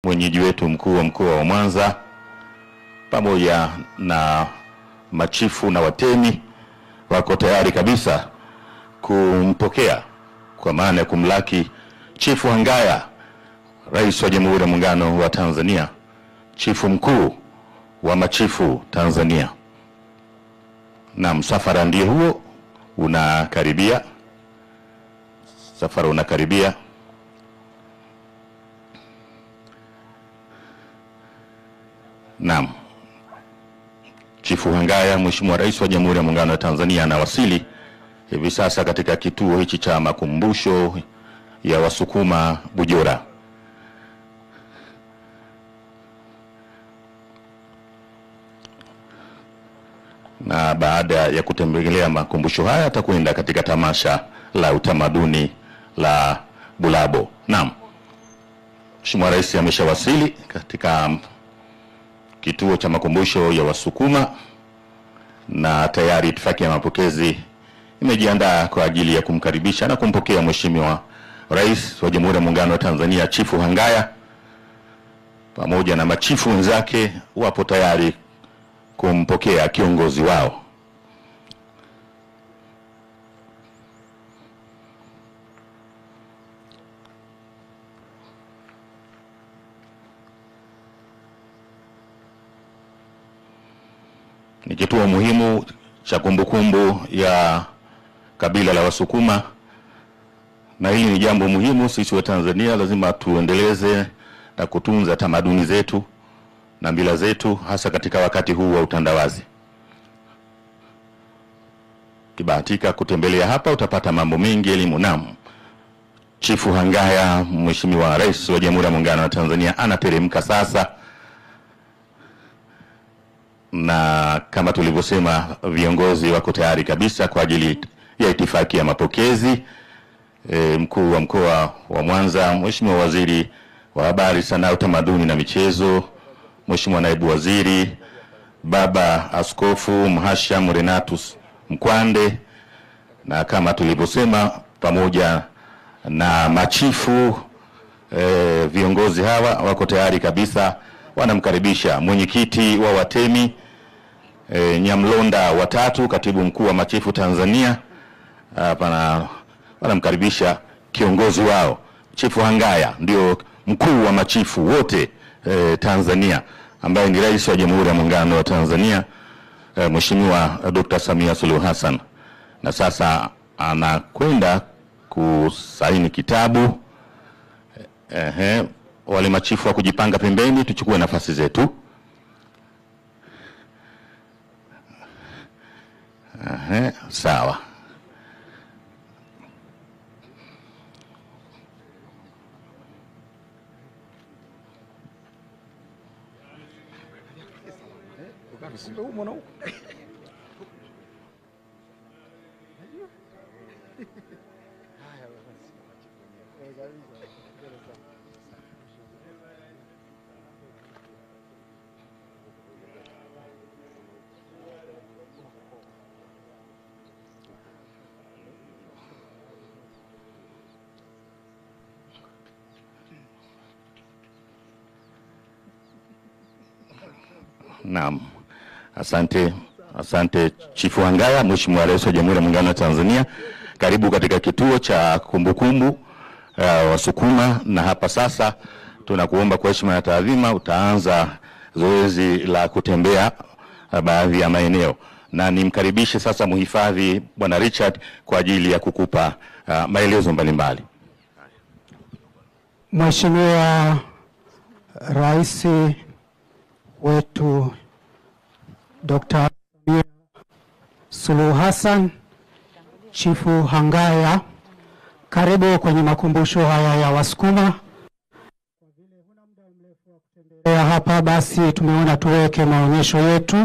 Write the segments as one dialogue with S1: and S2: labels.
S1: mwenyeji wetu mkuu wa mkoa wa Mwanza pamoja na machifu na watemi wako tayari kabisa kumpokea kwa maana ya kumlaki Chifu Hangaya, Rais wa Jamhuri ya Muungano wa Tanzania, chifu mkuu wa machifu Tanzania. Na msafara ndio huo unakaribia. Safara unakaribia. Naam. Chifu Hangaya, Mheshimiwa Rais wa Jamhuri ya Muungano wa Tanzania, anawasili hivi sasa katika kituo hichi cha makumbusho ya Wasukuma Bujora. Na baada ya kutembelea makumbusho haya atakwenda katika tamasha la utamaduni la Bulabo. Naam. Mheshimiwa Rais ameshawasili katika kituo cha makumbusho ya Wasukuma na tayari itifaki ya mapokezi imejiandaa kwa ajili ya kumkaribisha na kumpokea Mheshimiwa Rais wa Jamhuri ya Muungano wa Tanzania, Chifu Hangaya pamoja na machifu wenzake wapo tayari kumpokea kiongozi wao. Ni kituo muhimu cha kumbukumbu ya kabila la Wasukuma, na hili ni jambo muhimu. Sisi wa Tanzania lazima tuendeleze na kutunza tamaduni zetu na mila zetu, hasa katika wakati huu wa utandawazi. Kibahatika kutembelea hapa utapata mambo mengi elimu. Naam. Chifu Hangaya, Mheshimiwa Rais wa Jamhuri ya Muungano wa Tanzania, anateremka sasa, na kama tulivyosema viongozi wako tayari kabisa kwa ajili ya itifaki ya mapokezi. Mkuu wa mkoa wa Mwanza, Mheshimiwa Waziri wa Habari, Sanaa, Utamaduni na Michezo, Mheshimiwa Naibu Waziri, Baba Askofu Mhashamu Renatus Mkwande, na kama tulivyosema pamoja na machifu, viongozi hawa wako tayari kabisa, wanamkaribisha mwenyekiti wa watemi Nyamlonda watatu, katibu mkuu wa machifu Tanzania. Wanamkaribisha kiongozi wao Chifu Hangaya, ndio mkuu wa machifu wote Tanzania, ambaye ni Rais wa Jamhuri ya Muungano wa Tanzania, Mheshimiwa Dr. Samia Suluhu Hassan. Na sasa anakwenda kusaini kitabu. Wale machifu wa kujipanga pembeni, tuchukue nafasi zetu. Sawa. Naam. Asante Chifu Hangaya, Mheshimiwa Rais wa Jamhuri ya Muungano wa Tanzania. Karibu katika kituo cha kumbukumbu Wasukuma, na hapa sasa tunakuomba kwa heshima na taadhima utaanza zoezi la kutembea baadhi ya maeneo, na nimkaribishe sasa mhifadhi Bwana Richard kwa ajili ya kukupa maelezo mbalimbali.
S2: Mheshimiwa Rais wetu Dr. Samia Suluhu Hassan, Chifu Hangaya, karibu kwenye makumbusho haya ya Wasukuma. Kwa vile huna muda mrefu wa kutembelea hapa, basi tumeona tuweke maonyesho yetu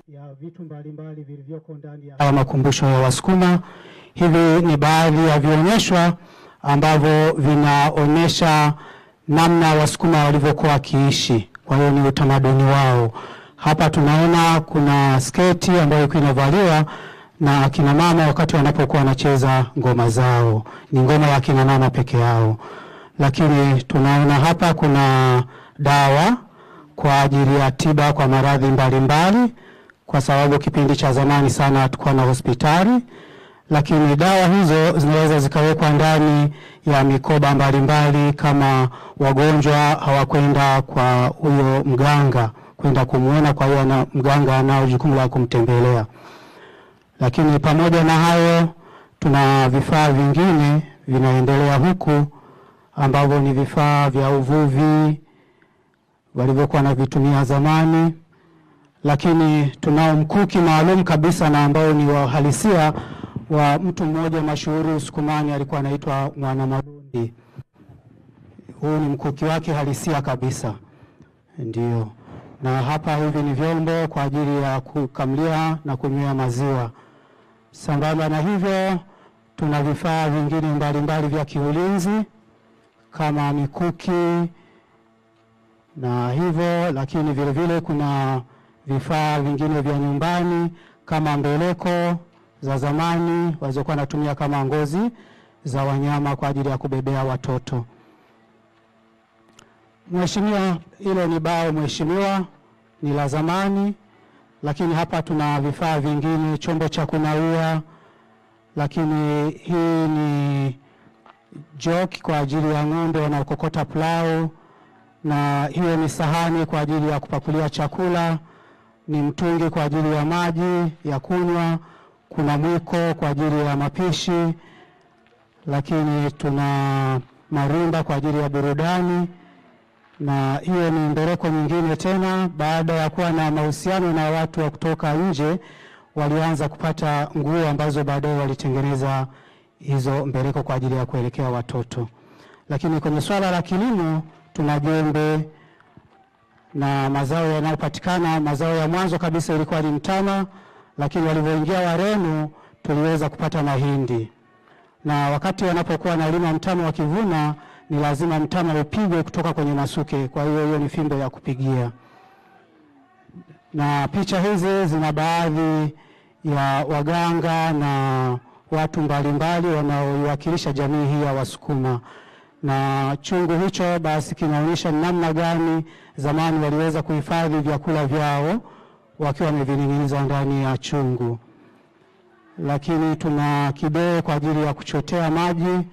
S2: ya vitu mbalimbali vilivyoko ndani ya haya makumbusho ya Wasukuma. Hivi ni baadhi ya vionyeshwa ambavyo vinaonyesha namna Wasukuma walivyokuwa wakiishi. Kwa hiyo ni utamaduni wao. Hapa tunaona kuna sketi ambayo inavaliwa na akina mama wakati wanapokuwa wanacheza ngoma zao. Ni ngoma ya akina mama peke yao. Lakini tunaona hapa kuna dawa kwa ajili ya tiba kwa maradhi mbalimbali, kwa sababu kipindi cha zamani sana hatukuwa na hospitali, lakini dawa hizo zinaweza zikawekwa ndani ya mikoba mbalimbali kama wagonjwa hawakwenda kwa huyo mganga kwenda kumuona, kwa hiyo na mganga anao jukumu la kumtembelea. Lakini pamoja na hayo tuna vifaa vingine vinaendelea huku ambavyo ni vifaa vya uvuvi walivyokuwa na vitumia zamani, lakini tunao mkuki maalum kabisa na ambao ni wa halisia wa mtu mmoja mashuhuri Usukumani, alikuwa anaitwa Mwanamalundi. Huu ni mkuki wake halisia kabisa. Ndio. Na hapa hivi ni vyombo kwa ajili ya kukamlia na kunywea maziwa. Sambamba na hivyo tuna vifaa vingine mbalimbali vya kiulinzi kama mikuki na hivyo, lakini vile vile kuna vifaa vingine vya nyumbani kama mbeleko za zamani walizokuwa wanatumia kama ngozi za wanyama kwa ajili ya kubebea watoto. Mheshimiwa, hilo ni bao mheshimiwa, ni la zamani, lakini hapa tuna vifaa vingine, chombo cha kunawia, lakini hii ni joki kwa ajili ya ng'ombe wanaokokota plau, na hiyo ni sahani kwa ajili ya kupakulia chakula, ni mtungi kwa ajili ya maji ya kunywa, kuna mwiko kwa ajili ya mapishi, lakini tuna marimba kwa ajili ya burudani, na hiyo ni mbeleko nyingine tena. Baada ya kuwa na mahusiano na watu wa kutoka nje, walianza kupata nguo ambazo baadaye walitengeneza hizo mbeleko kwa ajili ya kuelekea watoto. Lakini kwenye swala la kilimo tuna jembe na mazao yanayopatikana. Mazao ya mwanzo kabisa ilikuwa ni mtama, lakini walivyoingia Wareno tuliweza kupata mahindi. Na wakati wanapokuwa wanalima mtama wakivuna, ni lazima mtama upigwe kutoka kwenye masuke, kwa hiyo ni fimbo ya kupigia. Na picha hizi zina baadhi ya waganga na watu mbalimbali wanaowakilisha jamii hii ya Wasukuma. Na chungu hicho basi kinaonyesha namna gani zamani waliweza kuhifadhi vyakula vyao wakiwa wamevining'iniza ndani ya chungu. Lakini tuna kidoo kwa ajili ya kuchotea maji,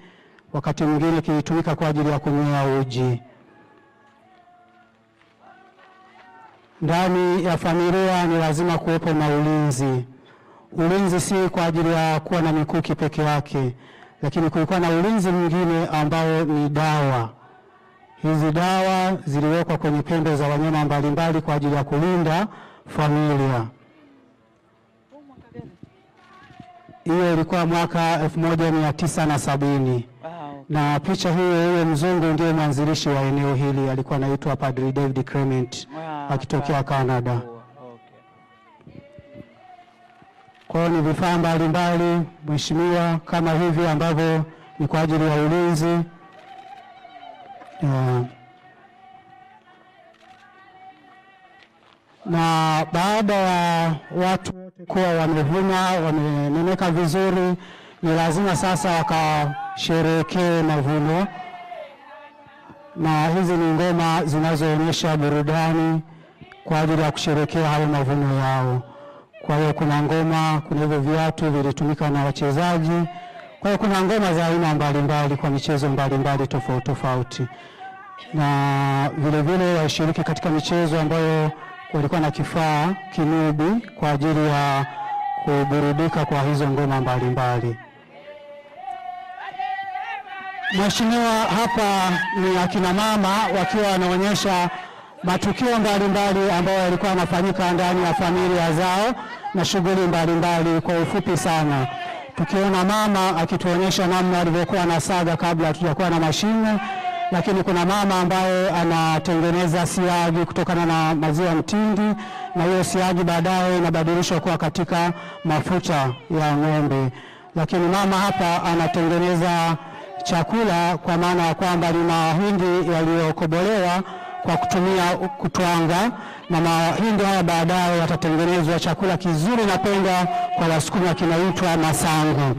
S2: wakati mwingine kilitumika kwa ajili ya kunywea uji. Ndani ya familia ni lazima kuwepo na ulinzi. Ulinzi si kwa ajili ya kuwa na mikuki peke yake, lakini kulikuwa na ulinzi mwingine ambao ni dawa. Hizi dawa ziliwekwa kwenye pembe za wanyama mbalimbali kwa ajili ya kulinda familia. Hiyo ilikuwa mwaka 1970. Na picha hiyo, huyo mzungu ndiye mwanzilishi wa eneo hili, alikuwa anaitwa Padri David Clement, akitokea Canada. Kwa hiyo ni vifaa mbalimbali mheshimiwa kama hivi ambavyo ni kwa ajili ya ulinzi. Na baada ya watu wote kuwa wamevuna, wamenemeka vizuri, ni lazima sasa wakasherehekee mavuno. Na hizi ni ngoma zinazoonyesha burudani kwa ajili ya kusherehekea hayo mavuno yao. Kwa hiyo kuna ngoma, kuna hivyo viatu vilitumika na wachezaji. Kwa hiyo kuna ngoma za aina mbalimbali kwa michezo mbalimbali tofauti tofauti. Na vile vile washiriki katika michezo ambayo walikuwa na kifaa kinubi kwa ajili ya kuburudika kwa hizo ngoma mbalimbali. Mheshimiwa, hapa ni akina mama wakiwa wanaonyesha matukio mbalimbali ambayo yalikuwa yanafanyika ndani ya familia zao na shughuli mbalimbali. Kwa ufupi sana, tukiona mama akituonyesha namna alivyokuwa anasaga kabla hatujakuwa na mashine, lakini kuna mama ambaye anatengeneza siagi kutokana na maziwa mtindi, na hiyo siagi baadaye inabadilishwa kuwa katika mafuta ya ng'ombe. Lakini mama hapa anatengeneza chakula kwa maana ya kwamba ni mahindi yaliyokobolewa kwa kutumia kutwanga, na mahindi haya baadaye yatatengenezwa chakula kizuri na pendwa kwa Wasukuma kinaitwa masangu.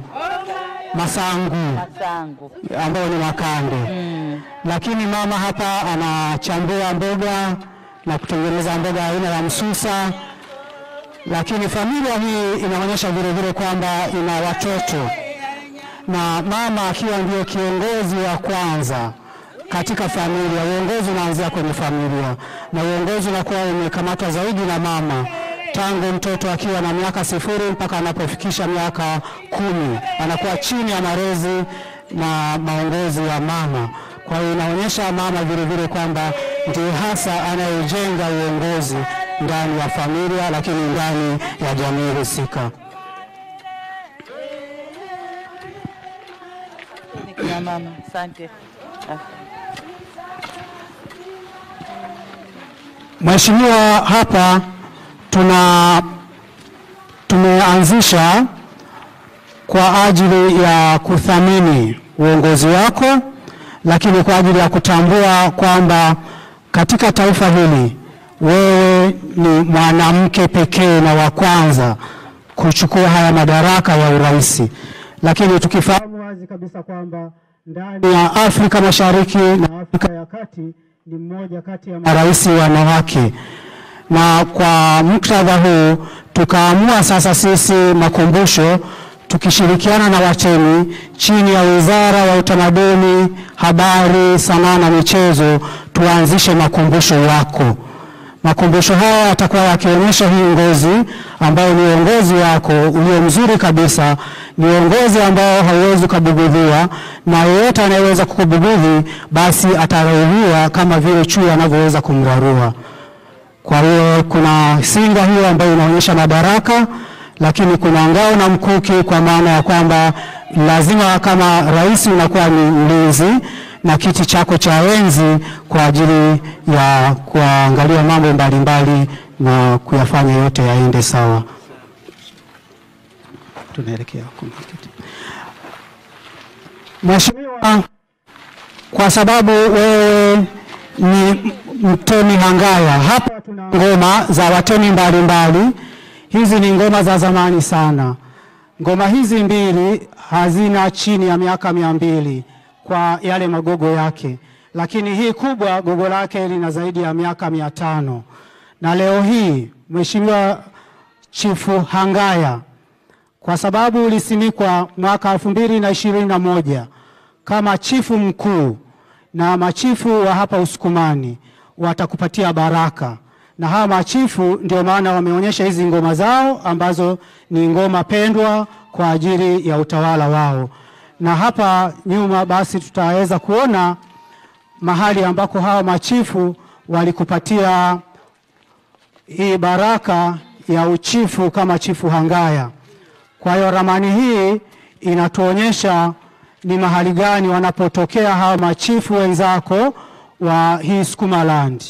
S2: masangu ambao ni makande. Lakini mama hapa anachambua mboga na kutengeneza mboga aina ya msusa. Lakini familia hii inaonyesha vile vile kwamba ina watoto, na mama akiwa ndio kiongozi wa kwanza katika familia. Uongozi unaanzia kwenye familia, na uongozi unakuwa umekamatwa zaidi na mama tangu mtoto akiwa na miaka 0 mpaka anapofikisha miaka 10, anakuwa chini ya malezi na maongozi ya mama. Kwa hiyo inaonyesha mama vile vile kwamba ndiye hasa anayejenga uongozi ndani ya familia, lakini ndani ya jamii husika.
S3: Mama, asante.
S2: Mheshimiwa, hapa tumeanzisha kwa ajili ya kuthamini uongozi wako, lakini kwa ajili ya kutambua kwamba katika taifa hili wewe ni mwanamke pekee na wa kwanza kuchukua haya madaraka ya urais. Lakini tukifahamu wazi kabisa kwamba ndani ya Afrika Mashariki na Afrika ya Kati ni mmoja kati ya marais wanawake. Na kwa muktadha huu tukaamua sasa sisi Makumbusho tukishirikiana na watemi chini ya Wizara ya Utamaduni, Habari, Sanaa na Michezo tuanzishe makumbusho wako. Makumbusho haya yatakuwa yakionyesha hii ngozi ambayo ni uongozi wako ulio mzuri kabisa, ni uongozi ambao hauwezi kubugudhiwa, na yeyote anayeweza kukubugudhi basi atarauliwa kama vile chui anavyoweza kumrarua. Kwa hiyo kuna singa hiyo ambayo inaonyesha madaraka, lakini kuna ngao na mkuki, kwa maana ya kwamba lazima kama rais unakuwa ni mlinzi na kiti chako cha enzi kwa ajili ya kuangalia mambo mbalimbali na kuyafanya yote yaende sawa. Tunaelekea kumkiti. Mheshimiwa, kwa sababu wewe ni mtemi Hangaya, hapa tuna ngoma za watemi mbalimbali. Hizi ni ngoma za zamani sana. Ngoma hizi mbili hazina chini ya miaka 200 kwa yale magogo yake, lakini hii kubwa gogo lake lina zaidi ya miaka 500. Na leo hii Mheshimiwa Chifu Hangaya, kwa sababu ulisimikwa mwaka 2021 kama chifu mkuu, na machifu wa hapa Usukumani watakupatia baraka, na hawa machifu ndio maana wameonyesha hizi ngoma zao ambazo ni ngoma pendwa kwa ajili ya utawala wao. Na hapa nyuma basi tutaweza kuona mahali ambako hawa machifu walikupatia hii baraka ya uchifu kama Chifu Hangaya. Kwa hiyo ramani hii inatuonyesha ni mahali gani wanapotokea hawa machifu wenzako wa hii Sukumaland.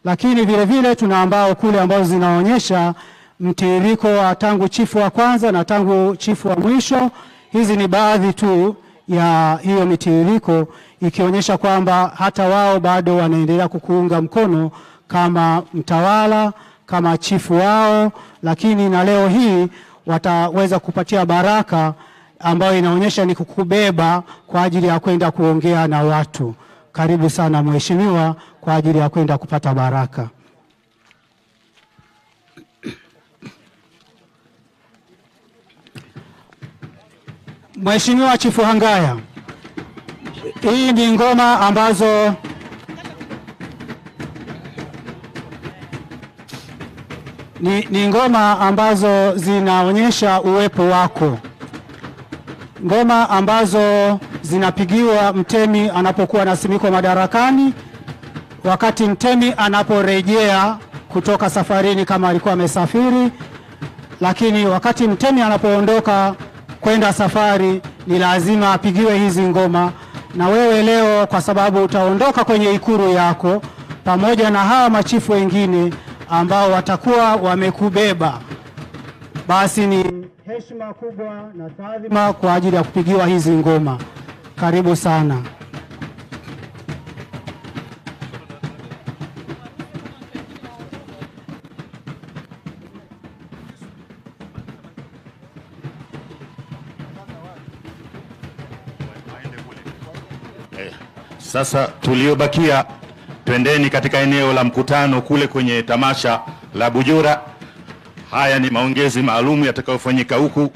S2: Lakini vile vile tuna ambao kule ambao zinaonyesha mtiririko wa tangu chifu wa kwanza na tangu chifu wa mwisho. Hizi ni baadhi tu ya hiyo mitiririko, ikionyesha kwamba hata wao bado wanaendelea kukuunga mkono kama mtawala, kama chifu wao. Lakini na leo hii wataweza kupatia baraka ambayo inaonyesha ni kukubeba kwa ajili ya kwenda kuongea na watu. Karibu sana mheshimiwa kwa ajili ya kwenda kupata baraka. Mheshimiwa Chifu Hangaya, hii ni ngoma ambazo ni ngoma ambazo zinaonyesha uwepo wako, ngoma ambazo zinapigiwa mtemi anapokuwa anasimikwa madarakani, wakati mtemi anaporejea kutoka safarini kama alikuwa amesafiri, lakini wakati mtemi anapoondoka kwenda safari ni lazima apigiwe hizi ngoma. Na wewe leo kwa sababu utaondoka kwenye ikulu yako pamoja na hawa machifu wengine ambao watakuwa wamekubeba, basi ni heshima kubwa na taadhima kwa ajili ya kupigiwa hizi ngoma. Karibu sana.
S1: Sasa tuliobakia twendeni katika eneo la mkutano kule kwenye tamasha la Bujura. Haya ni maongezi maalum yatakayofanyika huku.